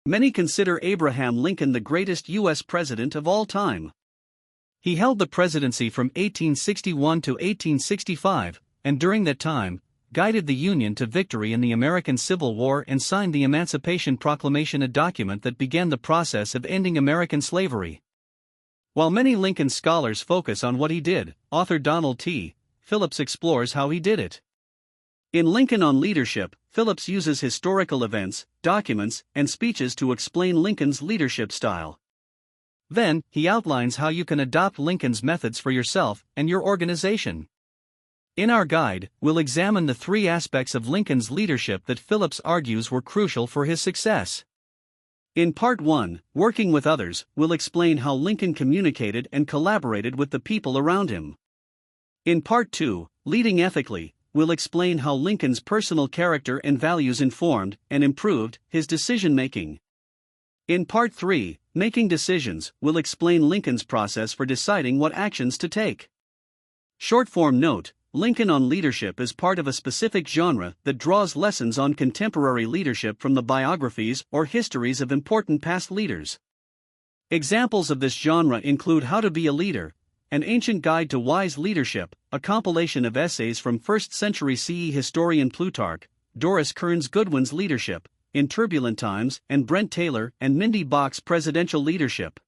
Many consider Abraham Lincoln the greatest U.S. president of all time. He held the presidency from 1861 to 1865, and during that time, guided the Union to victory in the American Civil War and signed the Emancipation Proclamation, a document that began the process of ending American slavery. While many Lincoln scholars focus on what he did, author Donald T. Phillips explores how he did it. In Lincoln on Leadership, Phillips uses historical events, documents, and speeches to explain Lincoln's leadership style. Then, he outlines how you can adopt Lincoln's methods for yourself and your organization. In our guide, we'll examine the three aspects of Lincoln's leadership that Phillips argues were crucial for his success. In Part 1, Working with Others, we'll explain how Lincoln communicated and collaborated with the people around him. In Part 2, Leading Ethically, we'll explain how Lincoln's personal character and values informed and improved his decision-making. In Part 3, Making Decisions, we'll explain Lincoln's process for deciding what actions to take. Short-form note: Lincoln on Leadership is part of a specific genre that draws lessons on contemporary leadership from the biographies or histories of important past leaders. Examples of this genre include How to Be a Leader, An Ancient Guide to Wise Leadership, a compilation of essays from 1st century CE historian Plutarch, Doris Kearns Goodwin's Leadership in Turbulent Times, and Brent Taylor and Mindy Bach's Presidential Leadership.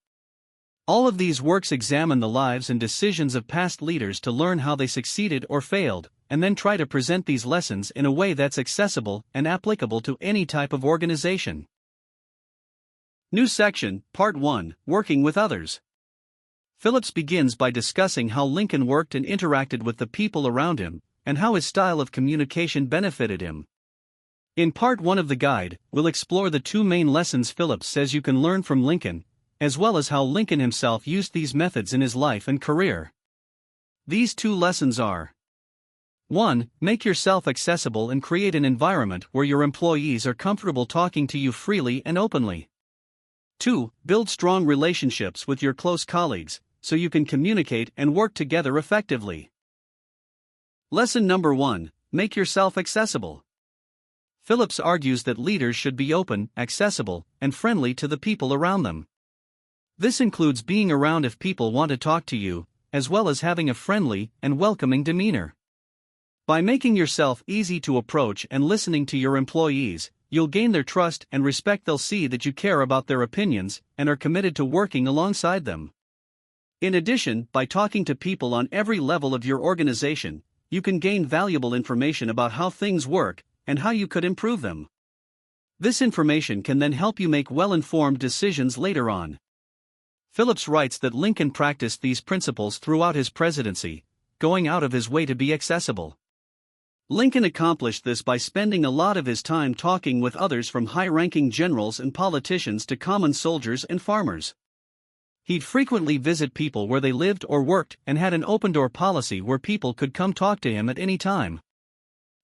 All of these works examine the lives and decisions of past leaders to learn how they succeeded or failed, and then try to present these lessons in a way that's accessible and applicable to any type of organization. New section, Part 1, Working with Others. Phillips begins by discussing how Lincoln worked and interacted with the people around him, and how his style of communication benefited him. In Part 1 of the guide, we'll explore the two main lessons Phillips says you can learn from Lincoln, as well as how Lincoln himself used these methods in his life and career. These two lessons are: 1. Make yourself accessible and create an environment where your employees are comfortable talking to you freely and openly. 2. Build strong relationships with your close colleagues, so you can communicate and work together effectively. Lesson number 1. Make yourself accessible. Phillips argues that leaders should be open, accessible, and friendly to the people around them. This includes being around if people want to talk to you, as well as having a friendly and welcoming demeanor. By making yourself easy to approach and listening to your employees, you'll gain their trust and respect. They'll see that you care about their opinions and are committed to working alongside them. In addition, by talking to people on every level of your organization, you can gain valuable information about how things work and how you could improve them. This information can then help you make well-informed decisions later on. Phillips writes that Lincoln practiced these principles throughout his presidency, going out of his way to be accessible. Lincoln accomplished this by spending a lot of his time talking with others, from high-ranking generals and politicians to common soldiers and farmers. He'd frequently visit people where they lived or worked and had an open-door policy where people could come talk to him at any time.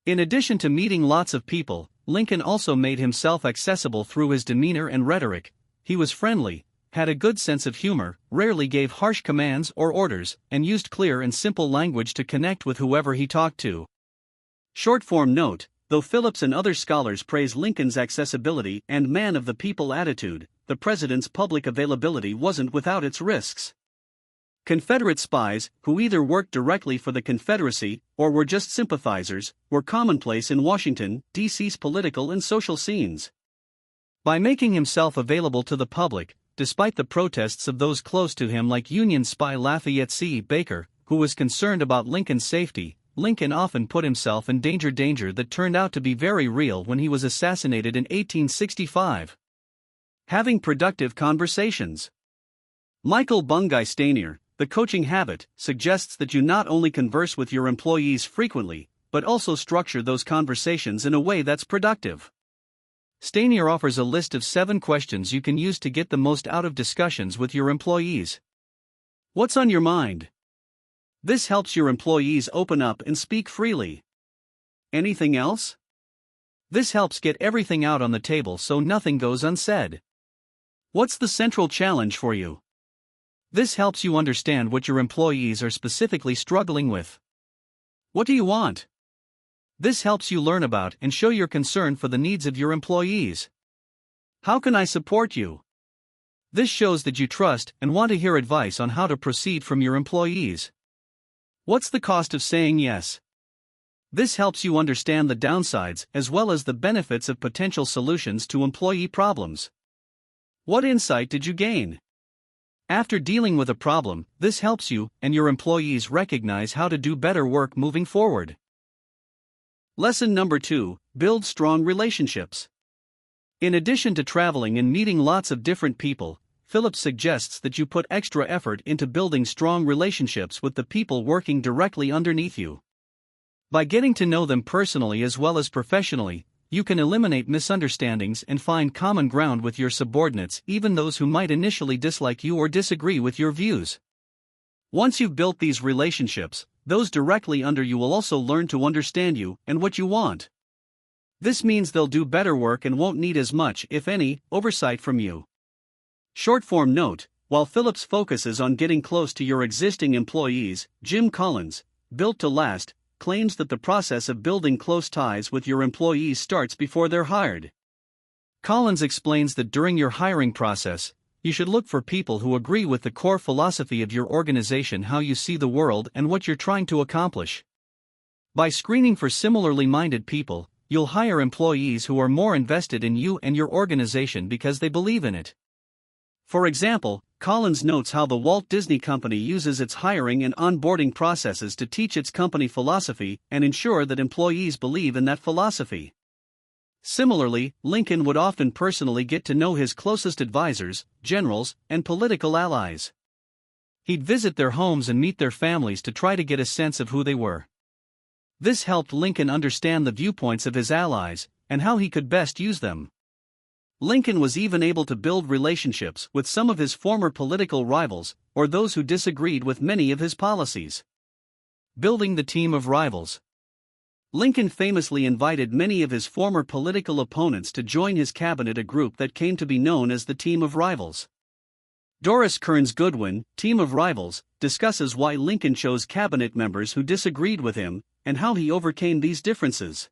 In addition to meeting lots of people, Lincoln also made himself accessible through his demeanor and rhetoric. He was friendly, had a good sense of humor, rarely gave harsh commands or orders, and used clear and simple language to connect with whoever he talked to. Short-form note: though Phillips and other scholars praise Lincoln's accessibility and man-of-the-people attitude, the president's public availability wasn't without its risks. Confederate spies, who either worked directly for the Confederacy or were just sympathizers, were commonplace in Washington, D.C.'s political and social scenes. By making himself available to the public, despite the protests of those close to him like Union spy Lafayette C. Baker, who was concerned about Lincoln's safety, Lincoln often put himself in danger that turned out to be very real when he was assassinated in 1865. Having productive conversations. Michael Bungay Stanier, The Coaching Habit, suggests that you not only converse with your employees frequently, but also structure those conversations in a way that's productive. Stanier offers a list of 7 questions you can use to get the most out of discussions with your employees. What's on your mind? This helps your employees open up and speak freely. Anything else? This helps get everything out on the table so nothing goes unsaid. What's the central challenge for you? This helps you understand what your employees are specifically struggling with. What do you want? This helps you learn about and show your concern for the needs of your employees. How can I support you? This shows that you trust and want to hear advice on how to proceed from your employees. What's the cost of saying yes? This helps you understand the downsides as well as the benefits of potential solutions to employee problems. What insight did you gain? After dealing with a problem, this helps you and your employees recognize how to do better work moving forward. Lesson number 2: Build strong relationships. In addition to traveling and meeting lots of different people, Phillips suggests that you put extra effort into building strong relationships with the people working directly underneath you. By getting to know them personally as well as professionally, you can eliminate misunderstandings and find common ground with your subordinates, even those who might initially dislike you or disagree with your views. Once you've built these relationships, those directly under you will also learn to understand you and what you want. This means they'll do better work and won't need as much, if any, oversight from you. Short-form note: while Phillips focuses on getting close to your existing employees, Jim Collins, Built to Last, claims that the process of building close ties with your employees starts before they're hired. Collins explains that during your hiring process, you should look for people who agree with the core philosophy of your organization, how you see the world, and what you're trying to accomplish. By screening for similarly minded people, you'll hire employees who are more invested in you and your organization because they believe in it. For example, Collins notes how the Walt Disney Company uses its hiring and onboarding processes to teach its company philosophy and ensure that employees believe in that philosophy. Similarly, Lincoln would often personally get to know his closest advisors, generals, and political allies. He'd visit their homes and meet their families to try to get a sense of who they were. This helped Lincoln understand the viewpoints of his allies and how he could best use them. Lincoln was even able to build relationships with some of his former political rivals, or those who disagreed with many of his policies. Building the team of rivals. Lincoln famously invited many of his former political opponents to join his cabinet, a group that came to be known as the Team of Rivals. Doris Kearns Goodwin, Team of Rivals, discusses why Lincoln chose cabinet members who disagreed with him, and how he overcame these differences.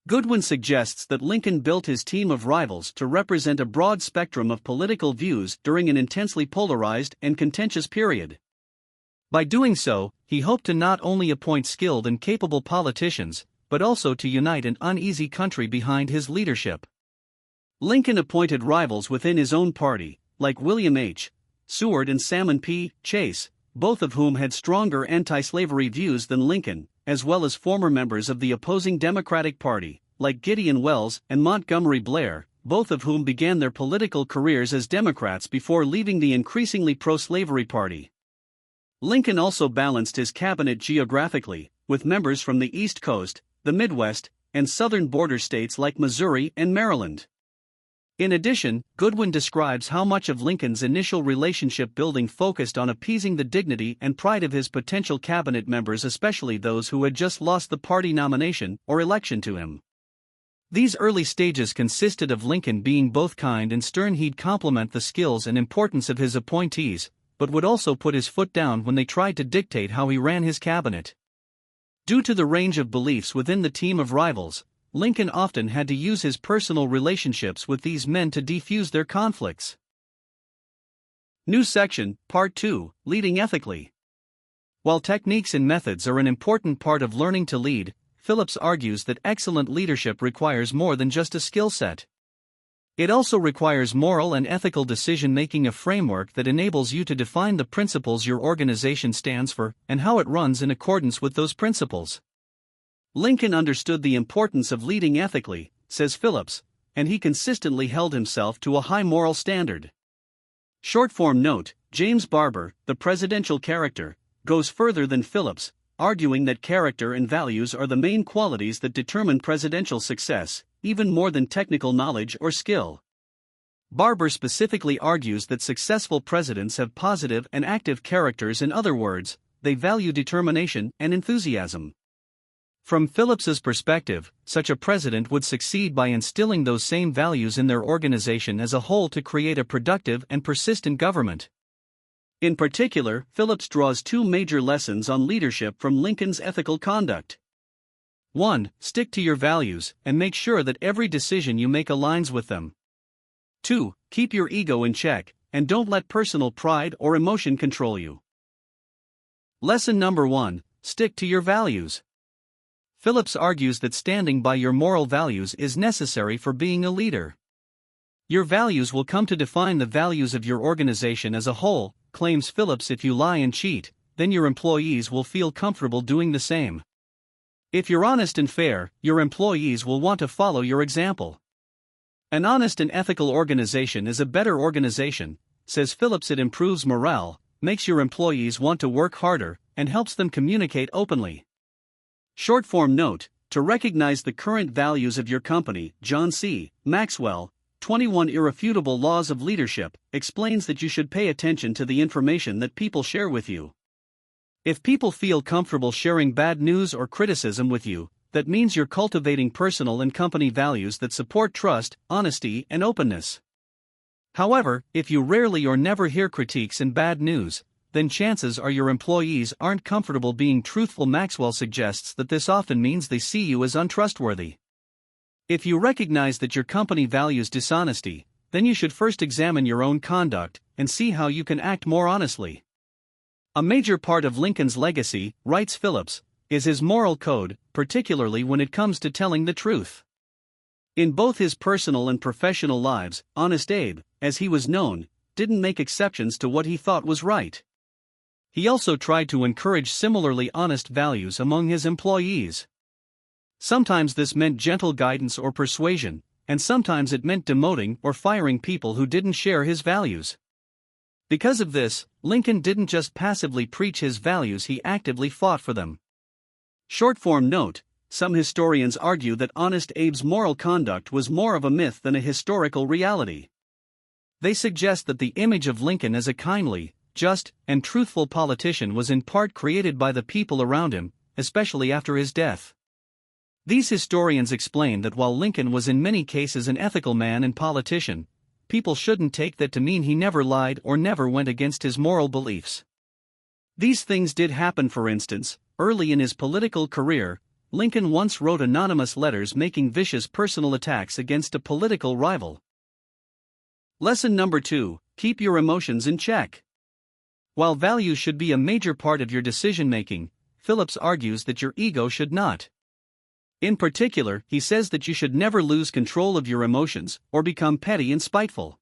Goodwin suggests that Lincoln built his team of rivals to represent a broad spectrum of political views during an intensely polarized and contentious period. By doing so, he hoped to not only appoint skilled and capable politicians, but also to unite an uneasy country behind his leadership. Lincoln appointed rivals within his own party, like William H. Seward and Salmon P. Chase, both of whom had stronger anti-slavery views than Lincoln, as well as former members of the opposing Democratic Party, like Gideon Welles and Montgomery Blair, both of whom began their political careers as Democrats before leaving the increasingly pro-slavery party. Lincoln also balanced his cabinet geographically, with members from the East Coast, the Midwest, and southern border states like Missouri and Maryland. In addition, Goodwin describes how much of Lincoln's initial relationship building focused on appeasing the dignity and pride of his potential cabinet members, especially those who had just lost the party nomination or election to him. These early stages consisted of Lincoln being both kind and stern. He'd compliment the skills and importance of his appointees, but would also put his foot down when they tried to dictate how he ran his cabinet. Due to the range of beliefs within the team of rivals, Lincoln often had to use his personal relationships with these men to defuse their conflicts. New section, Part 2, Leading Ethically. While techniques and methods are an important part of learning to lead, Phillips argues that excellent leadership requires more than just a skill set. It also requires moral and ethical decision-making, a framework that enables you to define the principles your organization stands for and how it runs in accordance with those principles. Lincoln understood the importance of leading ethically, says Phillips, and he consistently held himself to a high moral standard. Short-form note: James Barber, the presidential character, goes further than Phillips, arguing that character and values are the main qualities that determine presidential success, even more than technical knowledge or skill. Barber specifically argues that successful presidents have positive and active characters. In other words, they value determination and enthusiasm. From Phillips's perspective, such a president would succeed by instilling those same values in their organization as a whole to create a productive and persistent government. In particular, Phillips draws two major lessons on leadership from Lincoln's ethical conduct. 1. Stick to your values and make sure that every decision you make aligns with them. 2. Keep your ego in check, and don't let personal pride or emotion control you. Lesson number 1. Stick to your values. Phillips argues that standing by your moral values is necessary for being a leader. Your values will come to define the values of your organization as a whole, claims Phillips. If you lie and cheat, then your employees will feel comfortable doing the same. If you're honest and fair, your employees will want to follow your example. An honest and ethical organization is a better organization, says Phillips. It improves morale, makes your employees want to work harder, and helps them communicate openly. Short-form note: to recognize the current values of your company, John C. Maxwell, 21 Irrefutable Laws of Leadership, explains that you should pay attention to the information that people share with you. If people feel comfortable sharing bad news or criticism with you, that means you're cultivating personal and company values that support trust, honesty, and openness. However, if you rarely or never hear critiques and bad news, then chances are your employees aren't comfortable being truthful. Maxwell suggests that this often means they see you as untrustworthy. If you recognize that your company values dishonesty, then you should first examine your own conduct and see how you can act more honestly. A major part of Lincoln's legacy, writes Phillips, is his moral code, particularly when it comes to telling the truth. In both his personal and professional lives, Honest Abe, as he was known, didn't make exceptions to what he thought was right. He also tried to encourage similarly honest values among his employees. Sometimes this meant gentle guidance or persuasion, and sometimes it meant demoting or firing people who didn't share his values. Because of this, Lincoln didn't just passively preach his values, he actively fought for them. Short-form note: some historians argue that Honest Abe's moral conduct was more of a myth than a historical reality. They suggest that the image of Lincoln as a kindly, just, and truthful politician was in part created by the people around him, especially after his death. These historians explain that while Lincoln was in many cases an ethical man and politician, people shouldn't take that to mean he never lied or never went against his moral beliefs. These things did happen. For instance, early in his political career, Lincoln once wrote anonymous letters making vicious personal attacks against a political rival. Lesson number 2: keep your emotions in check. While values should be a major part of your decision-making, Phillips argues that your ego should not. In particular, he says that you should never lose control of your emotions or become petty and spiteful.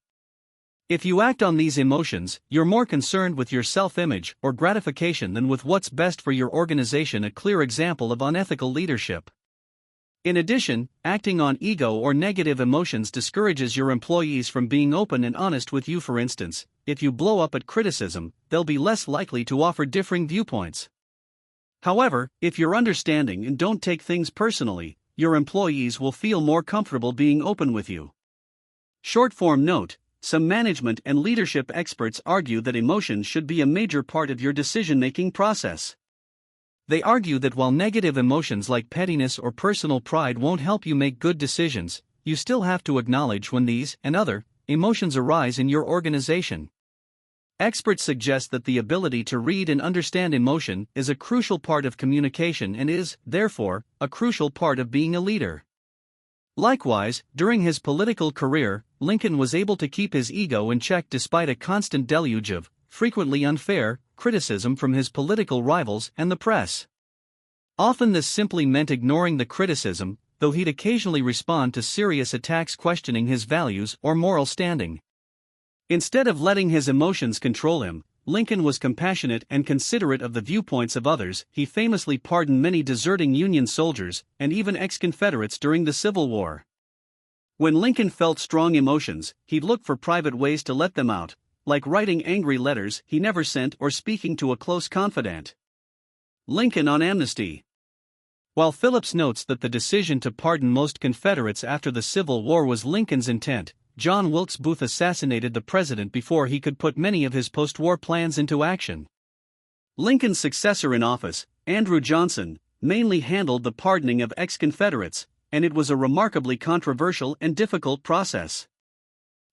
If you act on these emotions, you're more concerned with your self-image or gratification than with what's best for your organization, a clear example of unethical leadership. In addition, acting on ego or negative emotions discourages your employees from being open and honest with you. For instance, if you blow up at criticism, they'll be less likely to offer differing viewpoints. However, if you're understanding and don't take things personally, your employees will feel more comfortable being open with you. Short-form note: some management and leadership experts argue that emotions should be a major part of your decision-making process. They argue that while negative emotions like pettiness or personal pride won't help you make good decisions, you still have to acknowledge when these and other emotions arise in your organization. Experts suggest that the ability to read and understand emotion is a crucial part of communication and is, therefore, a crucial part of being a leader. Likewise, during his political career, Lincoln was able to keep his ego in check despite a constant deluge of, frequently unfair, criticism from his political rivals and the press. Often this simply meant ignoring the criticism, though he'd occasionally respond to serious attacks questioning his values or moral standing. Instead of letting his emotions control him, Lincoln was compassionate and considerate of the viewpoints of others. He famously pardoned many deserting Union soldiers and even ex-Confederates during the Civil War. When Lincoln felt strong emotions, he'd look for private ways to let them out, like writing angry letters he never sent or speaking to a close confidant. Lincoln on amnesty. While Phillips notes that the decision to pardon most Confederates after the Civil War was Lincoln's intent, John Wilkes Booth assassinated the president before he could put many of his post-war plans into action. Lincoln's successor in office, Andrew Johnson, mainly handled the pardoning of ex-Confederates, and it was a remarkably controversial and difficult process.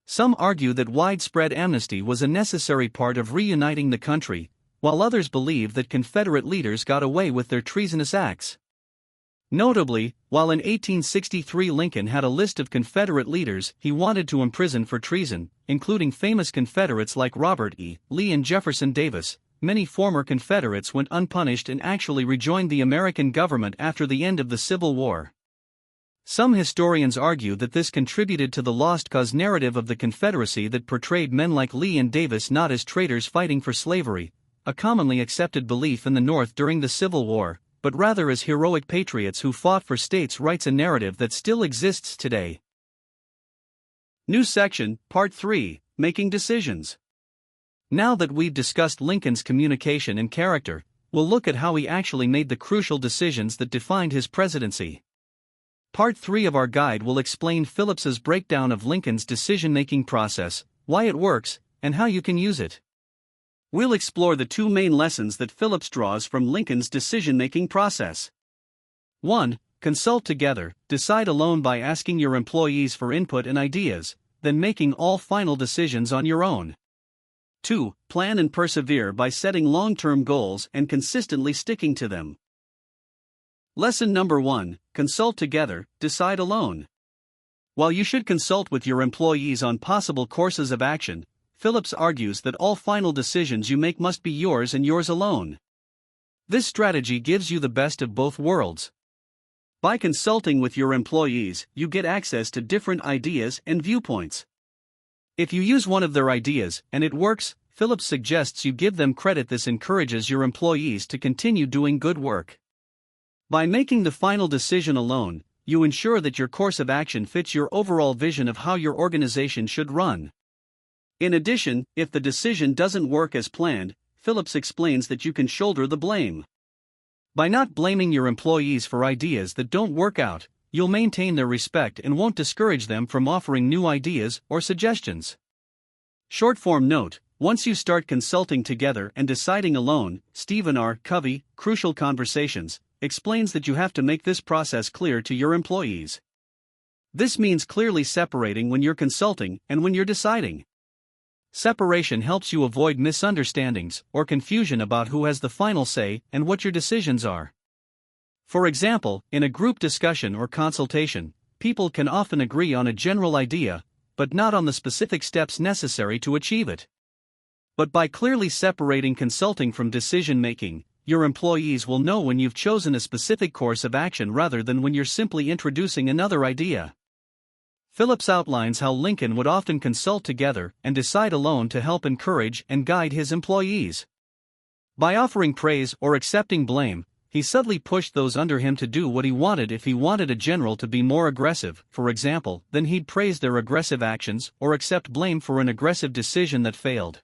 Some argue that widespread amnesty was a necessary part of reuniting the country, while others believe that Confederate leaders got away with their treasonous acts. Notably, while in 1863 Lincoln had a list of Confederate leaders he wanted to imprison for treason, including famous Confederates like Robert E. Lee and Jefferson Davis, many former Confederates went unpunished and actually rejoined the American government after the end of the Civil War. Some historians argue that this contributed to the lost cause narrative of the Confederacy that portrayed men like Lee and Davis not as traitors fighting for slavery, a commonly accepted belief in the North during the Civil War, but rather as heroic patriots who fought for states' rights, a narrative that still exists today. New section, Part 3, Making Decisions. Now that we've discussed Lincoln's communication and character, we'll look at how he actually made the crucial decisions that defined his presidency. Part 3 of our guide will explain Phillips's breakdown of Lincoln's decision-making process, why it works, and how you can use it. We'll explore the two main lessons that Phillips draws from Lincoln's decision-making process. 1. Consult together, decide alone by asking your employees for input and ideas, then making all final decisions on your own. 2. Plan and persevere by setting long-term goals and consistently sticking to them. Lesson number 1, consult together, decide alone. While you should consult with your employees on possible courses of action, Phillips argues that all final decisions you make must be yours and yours alone. This strategy gives you the best of both worlds. By consulting with your employees, you get access to different ideas and viewpoints. If you use one of their ideas and it works, Phillips suggests you give them credit. This encourages your employees to continue doing good work. By making the final decision alone, you ensure that your course of action fits your overall vision of how your organization should run. In addition, if the decision doesn't work as planned, Phillips explains that you can shoulder the blame. By not blaming your employees for ideas that don't work out, you'll maintain their respect and won't discourage them from offering new ideas or suggestions. Short-form note: once you start consulting together and deciding alone, Stephen R. Covey, Crucial Conversations, explains that you have to make this process clear to your employees. This means clearly separating when you're consulting and when you're deciding. Separation helps you avoid misunderstandings or confusion about who has the final say and what your decisions are. For example, in a group discussion or consultation, people can often agree on a general idea, but not on the specific steps necessary to achieve it. But by clearly separating consulting from decision-making, your employees will know when you've chosen a specific course of action rather than when you're simply introducing another idea. Phillips outlines how Lincoln would often consult together and decide alone to help encourage and guide his employees. By offering praise or accepting blame, he subtly pushed those under him to do what he wanted. If he wanted a general to be more aggressive, for example, then he'd praise their aggressive actions or accept blame for an aggressive decision that failed.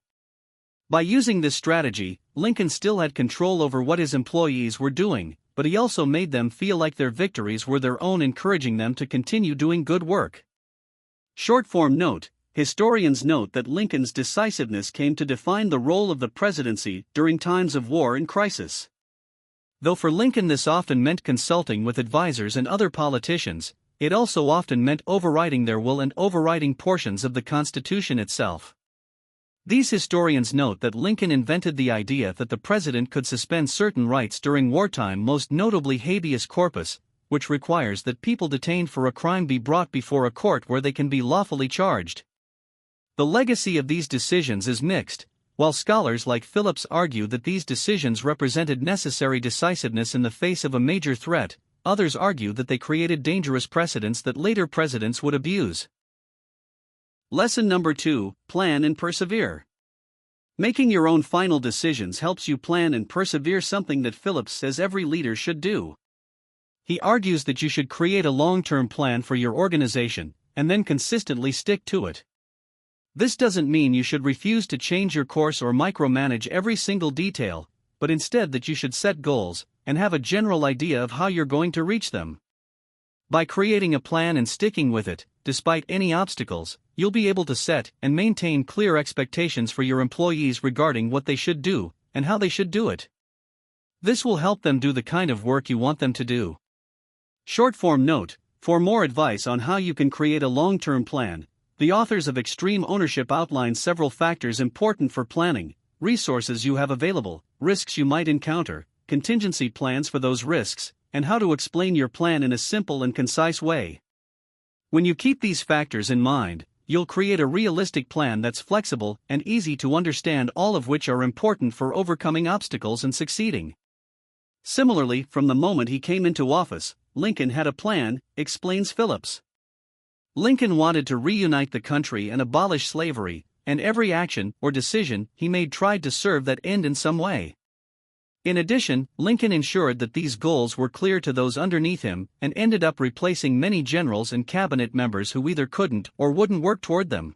By using this strategy, Lincoln still had control over what his employees were doing, but he also made them feel like their victories were their own, encouraging them to continue doing good work. Short-form note: historians note that Lincoln's decisiveness came to define the role of the presidency during times of war and crisis. Though for Lincoln this often meant consulting with advisors and other politicians, it also often meant overriding their will and overriding portions of the Constitution itself. These historians note that Lincoln invented the idea that the president could suspend certain rights during wartime, most notably habeas corpus, which requires that people detained for a crime be brought before a court where they can be lawfully charged. The legacy of these decisions is mixed. While scholars like Phillips argue that these decisions represented necessary decisiveness in the face of a major threat, others argue that they created dangerous precedents that later presidents would abuse. Lesson number 2, plan and persevere. Making your own final decisions helps you plan and persevere, something that Phillips says every leader should do. He argues that you should create a long-term plan for your organization, and then consistently stick to it. This doesn't mean you should refuse to change your course or micromanage every single detail, but instead that you should set goals, and have a general idea of how you're going to reach them. By creating a plan and sticking with it, despite any obstacles, you'll be able to set and maintain clear expectations for your employees regarding what they should do, and how they should do it. This will help them do the kind of work you want them to do. Short-form note: for more advice on how you can create a long-term plan, the authors of Extreme Ownership outline several factors important for planning: resources you have available, risks you might encounter, contingency plans for those risks, and how to explain your plan in a simple and concise way. When you keep these factors in mind, you'll create a realistic plan that's flexible and easy to understand, all of which are important for overcoming obstacles and succeeding. Similarly, from the moment he came into office, Lincoln had a plan, explains Phillips. Lincoln wanted to reunite the country and abolish slavery, and every action or decision he made tried to serve that end in some way. In addition, Lincoln ensured that these goals were clear to those underneath him and ended up replacing many generals and cabinet members who either couldn't or wouldn't work toward them.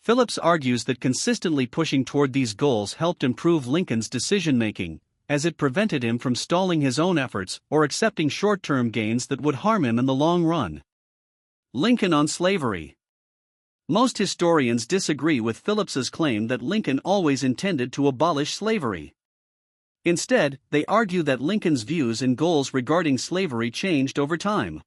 Phillips argues that consistently pushing toward these goals helped improve Lincoln's decision-making, as it prevented him from stalling his own efforts or accepting short-term gains that would harm him in the long run. Lincoln on slavery. Most historians disagree with Phillips's claim that Lincoln always intended to abolish slavery. Instead, they argue that Lincoln's views and goals regarding slavery changed over time.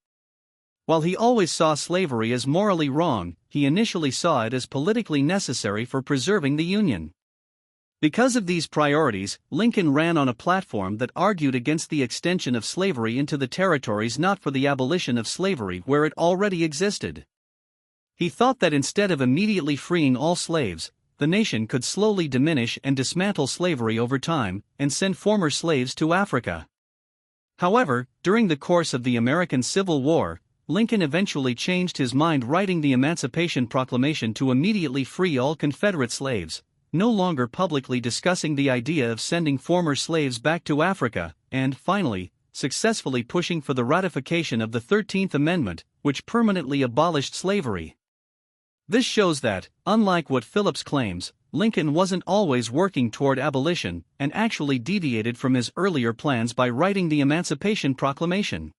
While he always saw slavery as morally wrong, he initially saw it as politically necessary for preserving the Union. Because of these priorities, Lincoln ran on a platform that argued against the extension of slavery into the territories, not for the abolition of slavery where it already existed. He thought that instead of immediately freeing all slaves, the nation could slowly diminish and dismantle slavery over time, and send former slaves to Africa. However, during the course of the American Civil War, Lincoln eventually changed his mind, writing the Emancipation Proclamation to immediately free all Confederate slaves, no longer publicly discussing the idea of sending former slaves back to Africa, and, finally, successfully pushing for the ratification of the 13th Amendment, which permanently abolished slavery. This shows that, unlike what Phillips claims, Lincoln wasn't always working toward abolition and actually deviated from his earlier plans by writing the Emancipation Proclamation.